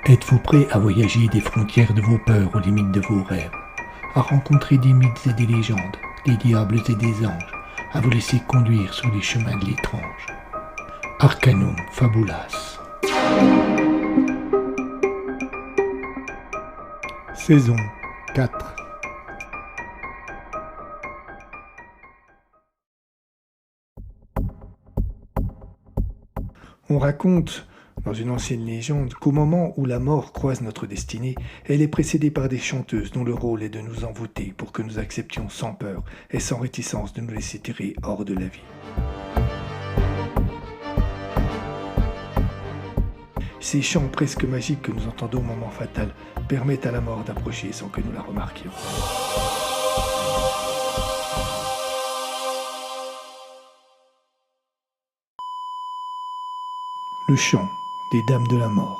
Êtes-vous prêt à voyager des frontières de vos peurs aux limites de vos rêves, à rencontrer des mythes et des légendes, des diables et des anges, à vous laisser conduire sur les chemins de l'étrange? Arcanum Fabulas. Saison 4. On raconte, dans une ancienne légende, qu'au moment où la mort croise notre destinée, elle est précédée par des chanteuses dont le rôle est de nous envoûter pour que nous acceptions sans peur et sans réticence de nous laisser tirer hors de la vie. Ces chants presque magiques que nous entendons au moment fatal permettent à la mort d'approcher sans que nous la remarquions. Le chant des dames de la mort.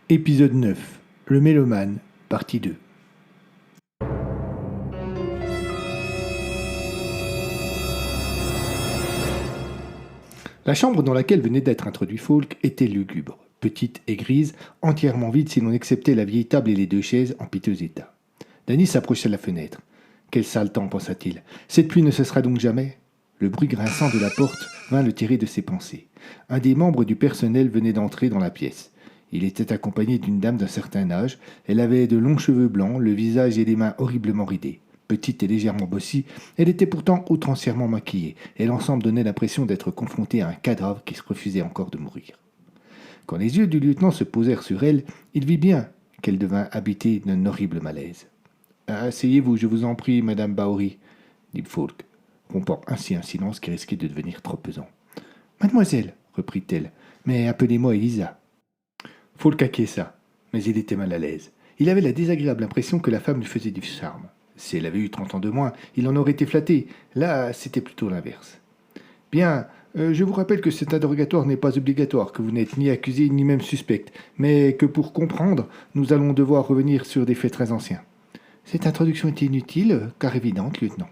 Épisode 9. Le mélomane, partie 2. La chambre dans laquelle venait d'être introduit Falk était lugubre, petite et grise, entièrement vide si l'on acceptait la vieille table et les deux chaises en piteux état. Danny s'approcha de la fenêtre. Quel sale temps, pensa-t-il. Cette pluie ne cessera donc jamais? Le bruit grinçant de la porte vint le tirer de ses pensées. Un des membres du personnel venait d'entrer dans la pièce. Il était accompagné d'une dame d'un certain âge. Elle avait de longs cheveux blancs, le visage et les mains horriblement ridés. Petite et légèrement bossie, elle était pourtant outrancièrement maquillée, et l'ensemble donnait l'impression d'être confrontée à un cadavre qui se refusait encore de mourir. Quand les yeux du lieutenant se posèrent sur elle, il vit bien qu'elle devint habitée d'un horrible malaise. « Asseyez-vous, je vous en prie, madame Bowry, » dit Falk, rompant ainsi un silence qui risquait de devenir trop pesant. « Mademoiselle, reprit-elle, mais appelez-moi Elisa. » Falk acquiesça, mais il était mal à l'aise. Il avait la désagréable impression que la femme lui faisait du charme. Si elle avait eu 30 ans de moins, il en aurait été flatté. Là, c'était plutôt l'inverse. « Bien, je vous rappelle que cet interrogatoire n'est pas obligatoire, que vous n'êtes ni accusé ni même suspecte, mais que pour comprendre, nous allons devoir revenir sur des faits très anciens. » Cette introduction était inutile, car évidente, lieutenant.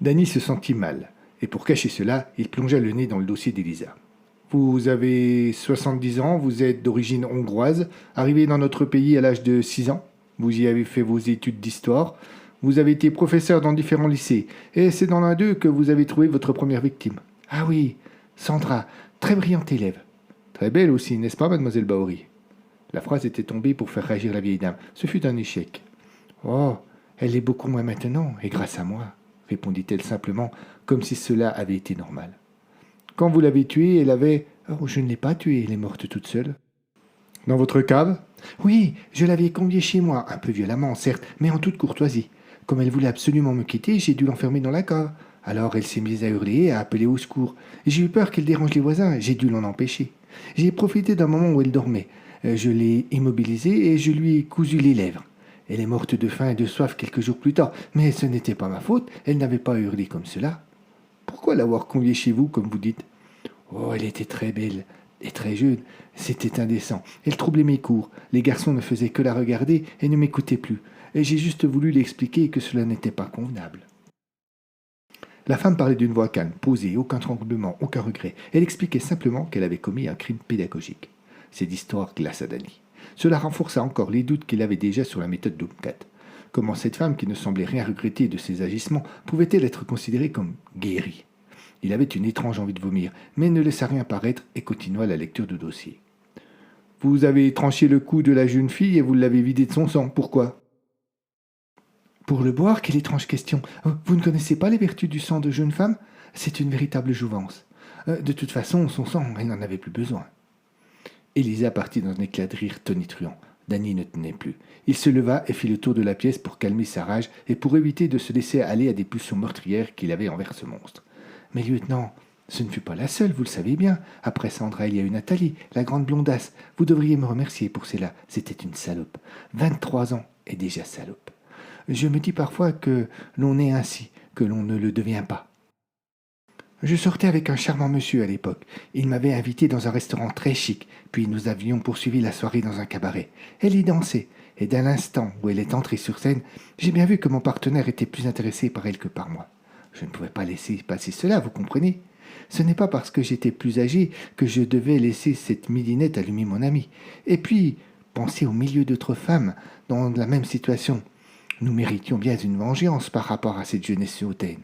Danny se sentit mal, et pour cacher cela, il plongea le nez dans le dossier d'Elisa. « Vous avez 70 ans, vous êtes d'origine hongroise, arrivé dans notre pays à l'âge de 6 ans. Vous y avez fait vos études d'histoire. Vous avez été professeur dans différents lycées. Et c'est dans l'un d'eux que vous avez trouvé votre première victime. Ah oui, Sandra, très brillante élève. Très belle aussi, n'est-ce pas, mademoiselle Bowry ?» La phrase était tombée pour faire réagir la vieille dame. Ce fut un échec. « Oh, elle est beaucoup moins maintenant, et grâce à moi, » répondit-elle simplement, comme si cela avait été normal. « Quand vous l'avez tuée, elle avait... »« Oh, je ne l'ai pas tuée, elle est morte toute seule. »« Dans votre cave ?»« Oui, je l'avais conviée chez moi, un peu violemment, certes, mais en toute courtoisie. Comme elle voulait absolument me quitter, j'ai dû l'enfermer dans la cave. Alors elle s'est mise à hurler et à appeler au secours. J'ai eu peur qu'elle dérange les voisins, j'ai dû l'en empêcher. J'ai profité d'un moment où elle dormait. Je l'ai immobilisée et je lui ai cousu les lèvres. Elle est morte de faim et de soif quelques jours plus tard, mais ce n'était pas ma faute, elle n'avait pas hurlé comme cela. Pourquoi l'avoir conviée chez vous, comme vous dites ? Oh, elle était très belle et très jeune. C'était indécent. Elle troublait mes cours. Les garçons ne faisaient que la regarder et ne m'écoutaient plus. Et j'ai juste voulu lui expliquer que cela n'était pas convenable. La femme parlait d'une voix calme, posée, aucun tremblement, aucun regret. Elle expliquait simplement qu'elle avait commis un crime pédagogique. Cette histoire glaça Danny. Cela renforça encore les doutes qu'il avait déjà sur la méthode d'Umkat. Comment cette femme, qui ne semblait rien regretter de ses agissements, pouvait-elle être considérée comme guérie ? Il avait une étrange envie de vomir, mais ne laissa rien paraître et continua la lecture du dossier. « Vous avez tranché le cou de la jeune fille et vous l'avez vidé de son sang. Pourquoi ?»« Pour le boire, quelle étrange question. Vous ne connaissez pas les vertus du sang de jeune femme ? C'est une véritable jouvence. De toute façon, son sang, elle n'en avait plus besoin. » Elisa partit dans un éclat de rire tonitruant. Danny ne tenait plus. Il se leva et fit le tour de la pièce pour calmer sa rage et pour éviter de se laisser aller à des pulsions meurtrières qu'il avait envers ce monstre. « Mais lieutenant, ce ne fut pas la seule, vous le savez bien. Après Sandra, il y a eu Nathalie, la grande blondasse. Vous devriez me remercier pour cela. C'était une salope. 23 ans et déjà salope. Je me dis parfois que l'on est ainsi, que l'on ne le devient pas. Je sortais avec un charmant monsieur à l'époque. Il m'avait invité dans un restaurant très chic, puis nous avions poursuivi la soirée dans un cabaret. Elle y dansait, et dès l'instant où elle est entrée sur scène, j'ai bien vu que mon partenaire était plus intéressé par elle que par moi. Je ne pouvais pas laisser passer cela, vous comprenez? Ce n'est pas parce que j'étais plus âgé que je devais laisser cette midinette allumer mon ami. Et puis, pensez au milieu d'autres femmes dans la même situation. Nous méritions bien une vengeance par rapport à cette jeunesse hautaine.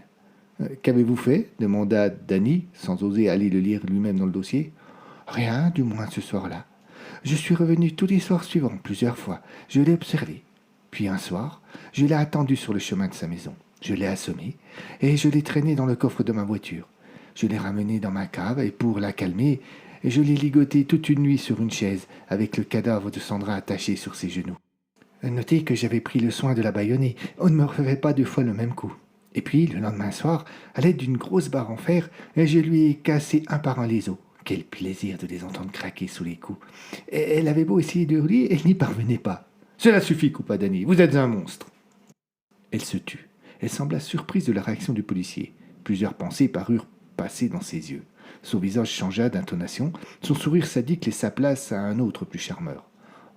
Qu'avez-vous fait demanda Danny, sans oser aller le lire lui-même dans le dossier. Rien, du moins ce soir-là. Je suis revenu tous les soirs suivants, plusieurs fois. Je l'ai observé. Puis un soir, je l'ai attendu sur le chemin de sa maison. Je l'ai assommé et je l'ai traîné dans le coffre de ma voiture. Je l'ai ramené dans ma cave et pour la calmer, je l'ai ligoté toute une nuit sur une chaise avec le cadavre de Sandra attaché sur ses genoux. Notez que j'avais pris le soin de la bâillonner. On ne me refait pas deux fois le même coup. Et puis, le lendemain soir, à l'aide d'une grosse barre en fer, je lui ai cassé un par un les os. Quel plaisir de les entendre craquer sous les coups. Elle avait beau essayer de hurler, elle n'y parvenait pas. Cela suffit, coupa Danny, vous êtes un monstre. Elle se tut. Elle sembla surprise de la réaction du policier. Plusieurs pensées parurent passer dans ses yeux. Son visage changea d'intonation, son sourire sadique laissa place à un autre plus charmeur.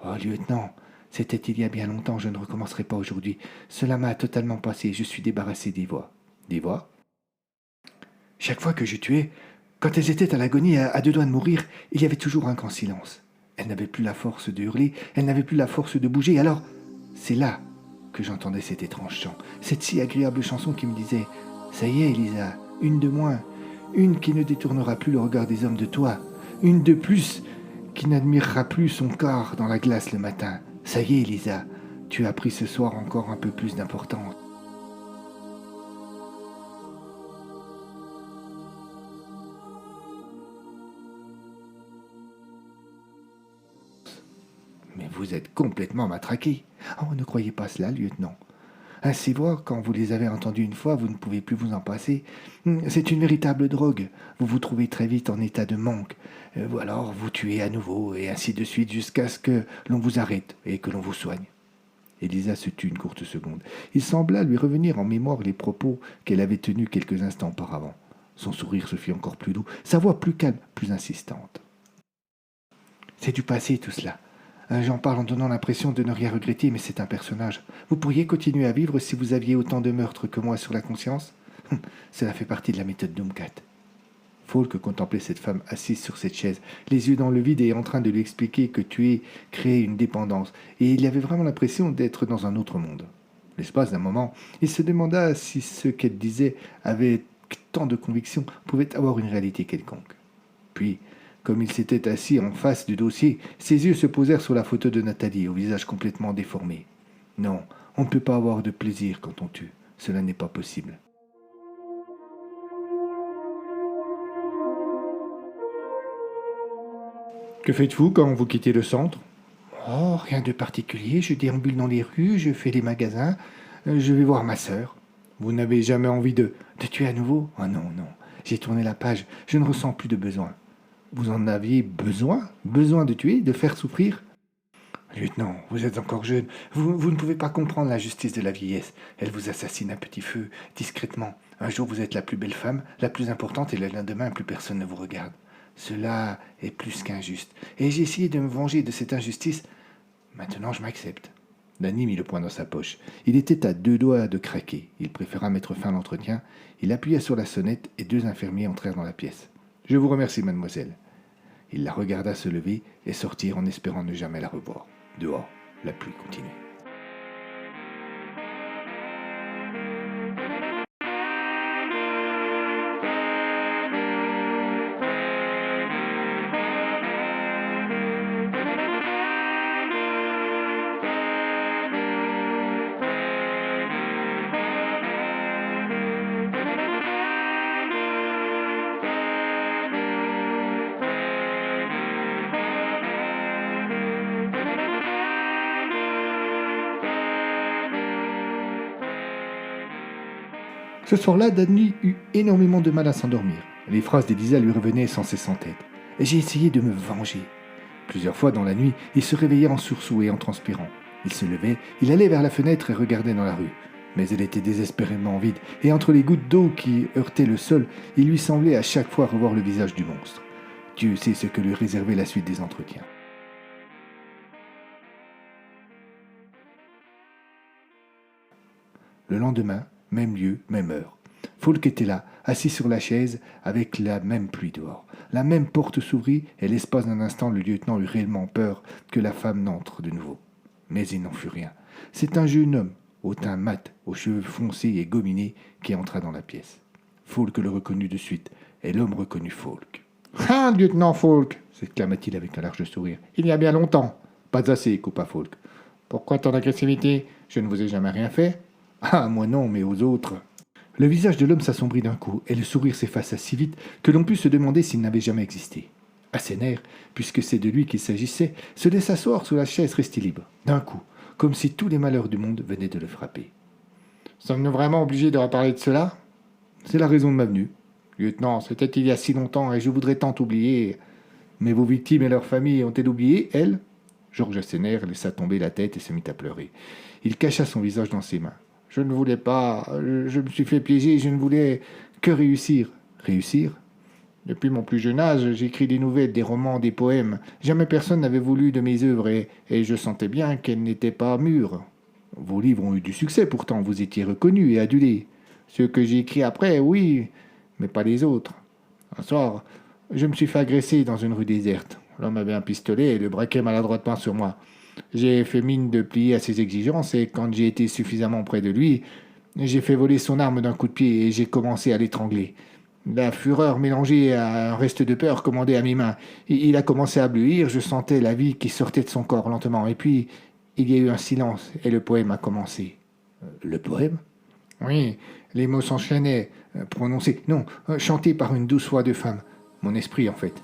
Oh, lieutenant, c'était il y a bien longtemps, je ne recommencerai pas aujourd'hui. Cela m'a totalement passé, je suis débarrassé des voix. Des voix? Chaque fois que je tuais, quand elles étaient à l'agonie, à deux doigts de mourir, il y avait toujours un grand silence. Elles n'avaient plus la force de hurler, elles n'avaient plus la force de bouger, alors c'est là que j'entendais cet étrange chant, cette si agréable chanson qui me disait « Ça y est, Elisa, une de moins, une qui ne détournera plus le regard des hommes de toi, une de plus qui n'admirera plus son corps dans la glace le matin. Ça y est, Elisa, tu as pris ce soir encore un peu plus d'importance. » Mais vous êtes complètement matraqué. Oh, ne croyez pas cela, lieutenant. Ces voix, quand vous les avez entendues une fois, vous ne pouvez plus vous en passer. C'est une véritable drogue. Vous vous trouvez très vite en état de manque. Ou alors vous tuez à nouveau, et ainsi de suite, jusqu'à ce que l'on vous arrête et que l'on vous soigne. Elisa se tut une courte seconde. Il sembla lui revenir en mémoire les propos qu'elle avait tenus quelques instants auparavant. Son sourire se fit encore plus doux, sa voix plus calme, plus insistante. C'est du passé tout cela. J'en parle en donnant l'impression de ne rien regretter, mais c'est un personnage. Vous pourriez continuer à vivre si vous aviez autant de meurtres que moi sur la conscience? Cela fait partie de la méthode Doomcat. Falk contemplait cette femme assise sur cette chaise, les yeux dans le vide et en train de lui expliquer que tuer créait une dépendance, et il avait vraiment l'impression d'être dans un autre monde. L'espace d'un moment, il se demanda si ce qu'elle disait avec tant de conviction pouvait avoir une réalité quelconque. Puis, comme il s'était assis en face du dossier, ses yeux se posèrent sur la photo de Nathalie, au visage complètement déformé. Non, on ne peut pas avoir de plaisir quand on tue. Cela n'est pas possible. Que faites-vous quand vous quittez le centre? Oh, rien de particulier. Je déambule dans les rues, je fais les magasins, je vais voir ma sœur. Vous n'avez jamais envie de tuer à nouveau? Oh non, non. J'ai tourné la page. Je ne ressens plus de besoin. Vous en aviez besoin? Besoin de tuer, de faire souffrir? Lieutenant, vous êtes encore jeune. Vous ne pouvez pas comprendre la justice de la vieillesse. Elle vous assassine à petit feu, discrètement. Un jour, vous êtes la plus belle femme, la plus importante, et le lendemain, plus personne ne vous regarde. Cela est plus qu'injuste. Et j'ai essayé de me venger de cette injustice. Maintenant, je m'accepte. Danny mit le poing dans sa poche. Il était à deux doigts de craquer. Il préféra mettre fin à l'entretien. Il appuya sur la sonnette et deux infirmiers entrèrent dans la pièce. « Je vous remercie, mademoiselle. » Il la regarda se lever et sortir en espérant ne jamais la revoir. Dehors, la pluie continuait. Ce soir-là, Danny eut énormément de mal à s'endormir. Les phrases d'Elisa lui revenaient sans cesse en tête. J'ai essayé de me venger. Plusieurs fois dans la nuit, il se réveillait en sursaut et en transpirant. Il se levait, il allait vers la fenêtre et regardait dans la rue. Mais elle était désespérément vide, et entre les gouttes d'eau qui heurtaient le sol, il lui semblait à chaque fois revoir le visage du monstre. Dieu sait ce que lui réservait la suite des entretiens. Le lendemain, même lieu, même heure. Falk était là, assis sur la chaise, avec la même pluie dehors. La même porte s'ouvrit, et l'espace d'un instant, le lieutenant eut réellement peur que la femme n'entre de nouveau. Mais il n'en fut rien. C'est un jeune homme, au teint mat, aux cheveux foncés et gominés, qui entra dans la pièce. Falk le reconnut de suite, et l'homme reconnut Falk. « Ah, lieutenant Falk !» s'exclama-t-il avec un large sourire. « Il y a bien longtemps !»« Pas assez, coupa Falk. »« Pourquoi tant d'agressivité ? Je ne vous ai jamais rien fait ?»« Ah, moi non, mais aux autres. » Le visage de l'homme s'assombrit d'un coup, et le sourire s'effaça si vite que l'on put se demander s'il n'avait jamais existé. Asséner, puisque c'est de lui qu'il s'agissait, se laissa asseoir sous la chaise restée libre, d'un coup, comme si tous les malheurs du monde venaient de le frapper. « Sommes-nous vraiment obligés de reparler de cela ?»« C'est la raison de ma venue. »« Lieutenant, c'était il y a si longtemps, et je voudrais tant oublier. Mais vos victimes et leurs familles ont-elles oublié, elles ?» Georges Asséner laissa tomber la tête et se mit à pleurer. Il cacha son visage dans ses mains. « Je ne voulais pas, je me suis fait piéger, je ne voulais que réussir. »« Réussir ?» Depuis mon plus jeune âge, j'écris des nouvelles, des romans, des poèmes. Jamais personne n'avait voulu de mes œuvres et je sentais bien qu'elles n'étaient pas mûres. Vos livres ont eu du succès pourtant, vous étiez reconnu et adulé. Ceux que j'ai écrits après, oui, mais pas les autres. Un soir, je me suis fait agresser dans une rue déserte. L'homme avait un pistolet et le braquait maladroitement sur moi. J'ai fait mine de plier à ses exigences et quand j'ai été suffisamment près de lui, j'ai fait voler son arme d'un coup de pied et j'ai commencé à l'étrangler. La fureur mélangée à un reste de peur commandait à mes mains. Il a commencé à bleuir, je sentais la vie qui sortait de son corps lentement. Et puis, il y a eu un silence et le poème a commencé. Le poème ? Oui, les mots s'enchaînaient, prononcés, non, chantés par une douce voix de femme. Mon esprit, en fait.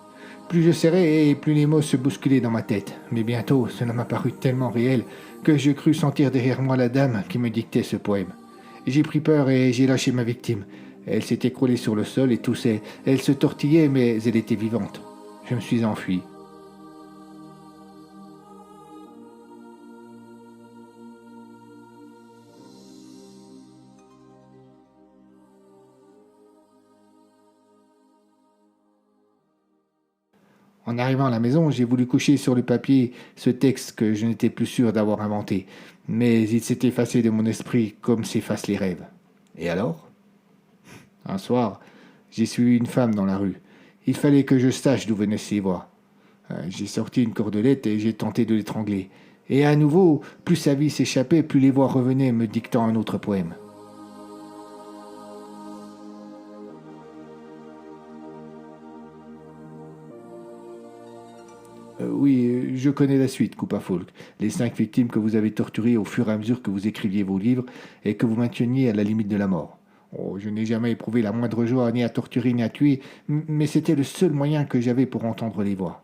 Plus je serrais et plus les mots se bousculaient dans ma tête. Mais bientôt, cela m'a paru tellement réel que je crus sentir derrière moi la dame qui me dictait ce poème. J'ai pris peur et j'ai lâché ma victime. Elle s'est écroulée sur le sol et toussait. Elle se tortillait, mais elle était vivante. Je me suis enfui. En arrivant à la maison, j'ai voulu coucher sur le papier ce texte que je n'étais plus sûr d'avoir inventé. Mais il s'est effacé de mon esprit comme s'effacent les rêves. Et alors ? Un soir, j'ai suivi une femme dans la rue. Il fallait que je sache d'où venaient ses voix. J'ai sorti une cordelette et j'ai tenté de l'étrangler. Et à nouveau, plus sa vie s'échappait, plus les voix revenaient me dictant un autre poème. Oui, je connais la suite, coupa Falk. Les 5 victimes que vous avez torturées au fur et à mesure que vous écriviez vos livres et que vous mainteniez à la limite de la mort. Oh, je n'ai jamais éprouvé la moindre joie ni à torturer ni à tuer, mais c'était le seul moyen que j'avais pour entendre les voix.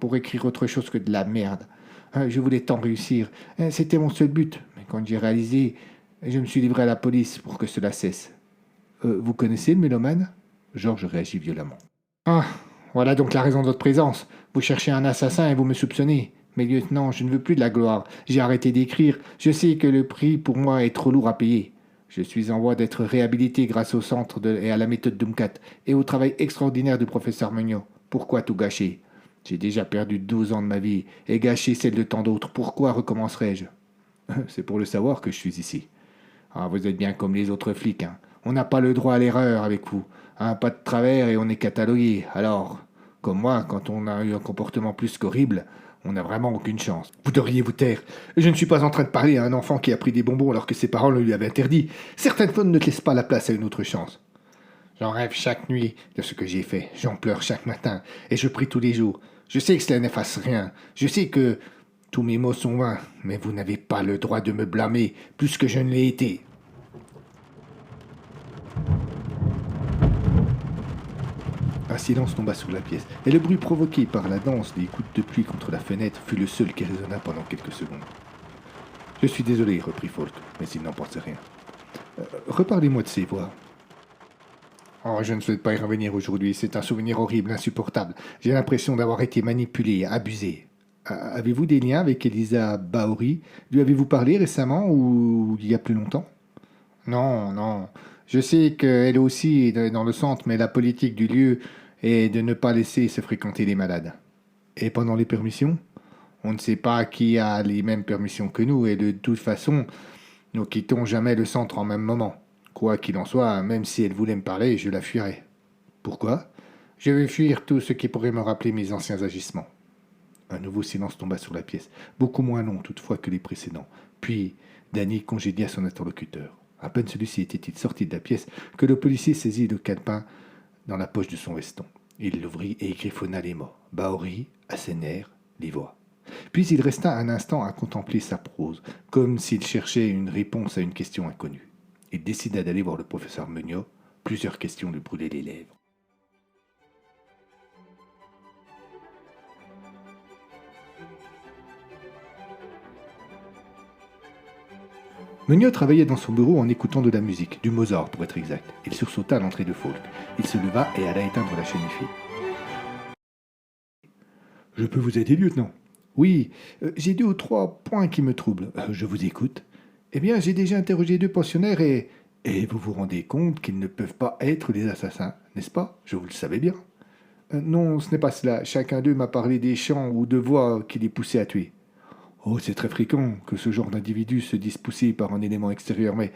Pour écrire autre chose que de la merde. Je voulais tant réussir. C'était mon seul but. Mais quand j'ai réalisé, je me suis livré à la police pour que cela cesse. Vous connaissez le mélomane ? Georges réagit violemment. Ah, voilà donc la raison de votre présence. Vous cherchez un assassin et vous me soupçonnez. Mais lieutenant, je ne veux plus de la gloire. J'ai arrêté d'écrire. Je sais que le prix pour moi est trop lourd à payer. Je suis en voie d'être réhabilité grâce au centre et à la méthode Dumcat et au travail extraordinaire du professeur Meunier. Pourquoi tout gâcher ? J'ai déjà perdu 12 ans de ma vie et gâché celle de tant d'autres. Pourquoi recommencerai-je ? C'est pour le savoir que je suis ici. Ah, vous êtes bien comme les autres flics. Hein. On n'a pas le droit à l'erreur avec vous. Un pas de travers et on est catalogué. Alors, comme moi, quand on a eu un comportement plus qu'horrible, on n'a vraiment aucune chance. Vous devriez vous taire. Je ne suis pas en train de parler à un enfant qui a pris des bonbons alors que ses parents le lui avaient interdit. Certaines fois ne te laissent pas la place à une autre chance. J'en rêve chaque nuit de ce que j'ai fait. J'en pleure chaque matin. Et je prie tous les jours. Je sais que cela n'efface rien. Je sais que tous mes mots sont vains. Mais vous n'avez pas le droit de me blâmer plus que je ne l'ai été. Un silence tomba sur la pièce, et le bruit provoqué par la danse des gouttes de pluie contre la fenêtre fut le seul qui résonna pendant quelques secondes. « Je suis désolé, reprit Falk, mais il n'en pensait rien. Reparlez-moi de ces voix. »« Oh, je ne souhaite pas y revenir aujourd'hui, c'est un souvenir horrible, insupportable. J'ai l'impression d'avoir été manipulé, abusé. Avez-vous des liens avec Elisa Baori? Lui avez-vous parlé récemment ou il y a plus longtemps? Non, non. Je sais qu'elle aussi est dans le centre, mais la politique du lieu est de ne pas laisser se fréquenter les malades. Et pendant les permissions? On ne sait pas qui a les mêmes permissions que nous, et de toute façon, nous quittons jamais le centre en même moment. Quoi qu'il en soit, même si elle voulait me parler, je la fuirais. Pourquoi? Je veux fuir tout ce qui pourrait me rappeler mes anciens agissements. Un nouveau silence tomba sur la pièce, beaucoup moins long toutefois que les précédents. Puis, Danny congédia son interlocuteur. À peine celui-ci était-il sorti de la pièce que le policier saisit le calepin dans la poche de son veston. Il l'ouvrit et y griffonna les mots. Baori, Assener, Livois. Puis il resta un instant à contempler sa prose, comme s'il cherchait une réponse à une question inconnue. Il décida d'aller voir le professeur Meuniot. Plusieurs questions lui brûlaient les lèvres. Meuniot travaillait dans son bureau en écoutant de la musique, du Mozart pour être exact. Il sursauta à l'entrée de Falk. Il se leva et alla éteindre la chaîne-fille. Je peux vous aider, lieutenant? Oui, j'ai 2 ou 3 points qui me troublent. Je vous écoute. Eh bien, j'ai déjà interrogé 2 pensionnaires et... Et vous vous rendez compte qu'ils ne peuvent pas être les assassins, n'est-ce pas? Je vous le savais bien. Non, ce n'est pas cela. Chacun d'eux m'a parlé des chants ou de voix qui les poussaient à tuer. Oh, c'est très fréquent que ce genre d'individus se dise poussé par un élément extérieur, mais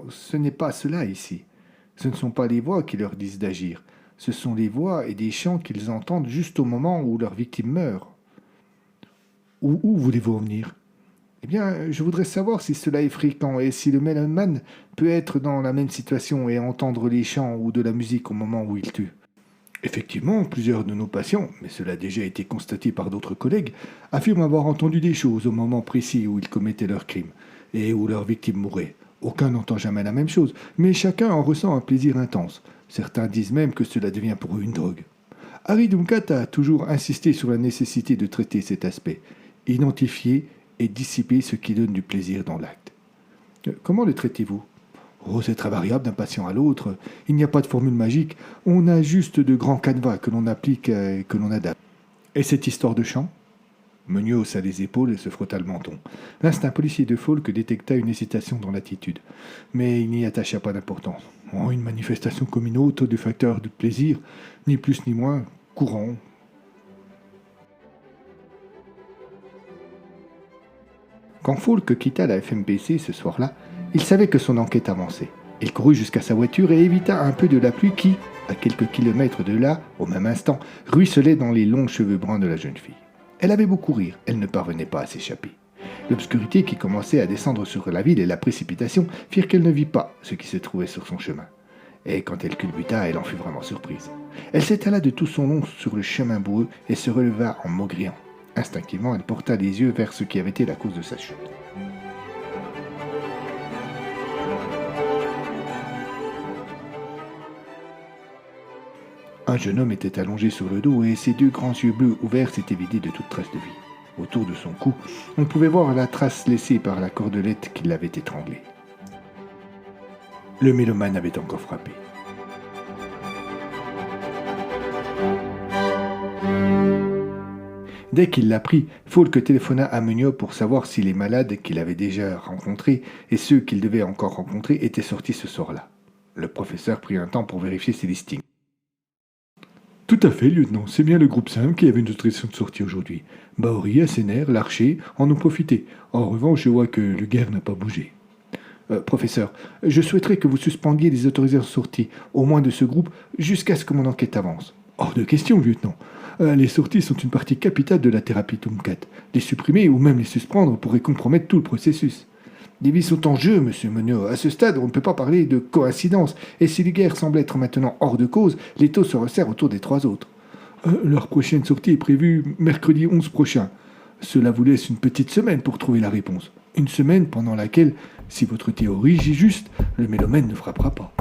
ce n'est pas cela ici. Ce ne sont pas les voix qui leur disent d'agir. Ce sont les voix et des chants qu'ils entendent juste au moment où leur victime meurt. Où voulez-vous en venir? Eh bien, je voudrais savoir si cela est fréquent et si le mélomane peut être dans la même situation et entendre les chants ou de la musique au moment où il tue. Effectivement, plusieurs de nos patients, mais cela a déjà été constaté par d'autres collègues, affirment avoir entendu des choses au moment précis où ils commettaient leur crime et où leur victime mourait. Aucun n'entend jamais la même chose, mais chacun en ressent un plaisir intense. Certains disent même que cela devient pour eux une drogue. Harry Duncat a toujours insisté sur la nécessité de traiter cet aspect, identifier et dissiper ce qui donne du plaisir dans l'acte. Comment le traitez-vous? Oh, c'est très variable d'un patient à l'autre. Il n'y a pas de formule magique. On a juste de grands canevas que l'on applique et que l'on adapte. Et cette histoire de chant? Meuniot haussa les épaules et se frotta le menton. L'instinct policier de Falk détecta une hésitation dans l'attitude, mais il n'y attacha pas d'importance. Oh, une manifestation comme une autre de facteurs de plaisir, ni plus ni moins, courant. Quand Falk quitta la FMPC ce soir-là, il savait que son enquête avançait. Il courut jusqu'à sa voiture et évita un peu de la pluie qui, à quelques kilomètres de là, au même instant, ruisselait dans les longs cheveux bruns de la jeune fille. Elle avait beau courir, elle ne parvenait pas à s'échapper. L'obscurité qui commençait à descendre sur la ville et la précipitation firent qu'elle ne vit pas ce qui se trouvait sur son chemin. Et quand elle culbuta, elle en fut vraiment surprise. Elle s'étala de tout son long sur le chemin boueux et se releva en maugréant. Instinctivement, elle porta les yeux vers ce qui avait été la cause de sa chute. Un jeune homme était allongé sur le dos et ses 2 grands yeux bleus ouverts s'étaient vidés de toute trace de vie. Autour de son cou, on pouvait voir la trace laissée par la cordelette qui l'avait étranglé. Le mélomane avait encore frappé. Dès qu'il l'apprit, Falk téléphona à Meuniot pour savoir si les malades qu'il avait déjà rencontrés et ceux qu'il devait encore rencontrer étaient sortis ce soir-là. Le professeur prit un temps pour vérifier ses listings. Tout à fait, lieutenant. C'est bien le groupe 5 qui avait une autorisation de sortie aujourd'hui. Baori, Assener, Larcher en ont profité. En revanche, je vois que le guerre n'a pas bougé. Professeur, je souhaiterais que vous suspendiez les autorisations de sortie, au moins de ce groupe, jusqu'à ce que mon enquête avance. Hors de question, lieutenant. Les sorties sont une partie capitale de la thérapie Tomcat. Les supprimer ou même les suspendre pourrait compromettre tout le processus. Les vies sont en jeu, monsieur Meuniot. À ce stade, on ne peut pas parler de coïncidence. Et si les guerres semblent être maintenant hors de cause, les taux se resserrent autour des 3 autres. Leur prochaine sortie est prévue mercredi 11 prochain. Cela vous laisse une petite semaine pour trouver la réponse. Une semaine pendant laquelle, si votre théorie est juste, le mélomane ne frappera pas.